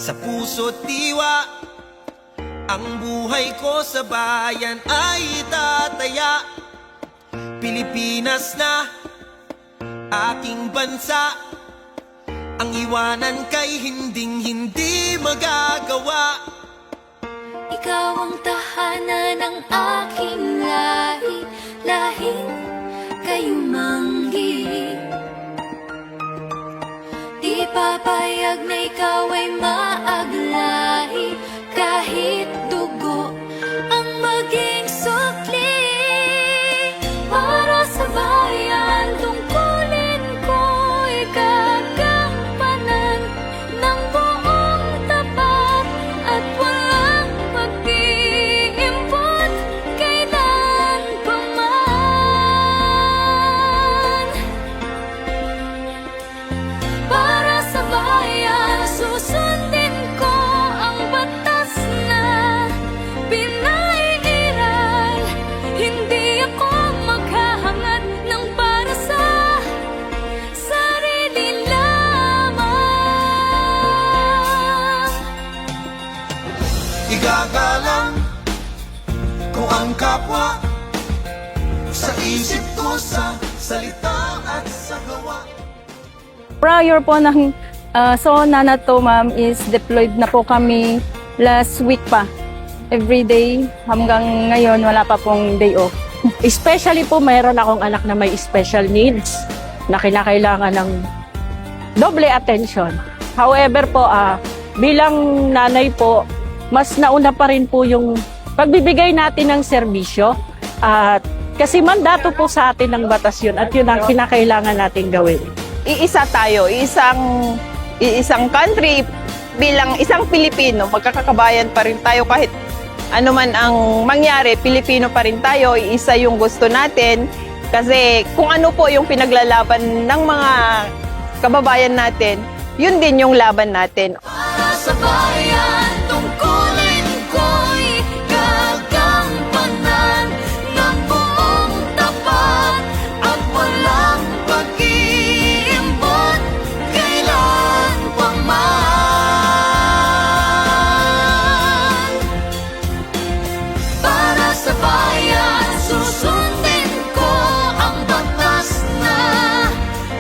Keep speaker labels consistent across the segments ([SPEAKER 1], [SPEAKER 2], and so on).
[SPEAKER 1] sa puso't diwa. Ang buhay ko sa bayan ay tataya. Pilipinas na aking bansa, ang iwanan kay hinding-hindi magagawa.
[SPEAKER 2] Ikaw ang tahanan ng aking lahi, lahing kayumanggi. Di papayag na ikaw ay maaglahi, kahit dugo ang maging sukli. Para sa bayan, tungkulin ko'y gagampanan ng buong tapat at walang pag-iimpot kailan pa man. Para sa bayan, susundin ko ang batas na pinaiiral. Hindi ako maghahangad ng para sa sarili lamang.
[SPEAKER 1] Igagalang ko ang kapwa, sa isip ko, sa salita at sa gawa.
[SPEAKER 3] Prior po ng zona na to, ma'am, is deployed na po kami last week pa. Every day hanggang ngayon wala pa pong day off.
[SPEAKER 4] Especially po, mayroon akong anak na may special needs na kinakailangan ng doble attention. However po, bilang nanay po, mas nauna pa rin po yung pagbibigay natin ng serbisyo. Kasi mandato po sa atin ng batas yun at yun ang kinakailangan natin gawin.
[SPEAKER 5] Iisa tayo, iisang country, bilang isang Pilipino, magkakabayan pa rin tayo kahit ano man ang mangyari, Pilipino pa rin tayo, iisa yung gusto natin. Kasi kung ano po yung pinaglalaban ng mga kababayan natin, yun din yung laban natin.
[SPEAKER 2] Para sa bayan, tungkulin ko'y gagampanan ng buong tapat at walang pag-iimbot kailan pa man. Para sa bayan, susundin ko ang batas na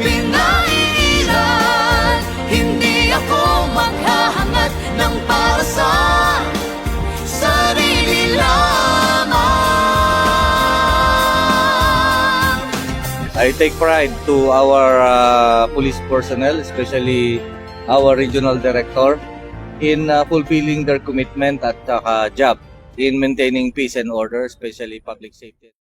[SPEAKER 2] pinaiiral. Hindi ako maghahangad ng para sa sarili lamang.
[SPEAKER 6] I take pride to our police personnel, especially our regional director, in fulfilling their commitment at job in maintaining peace and order, especially public safety.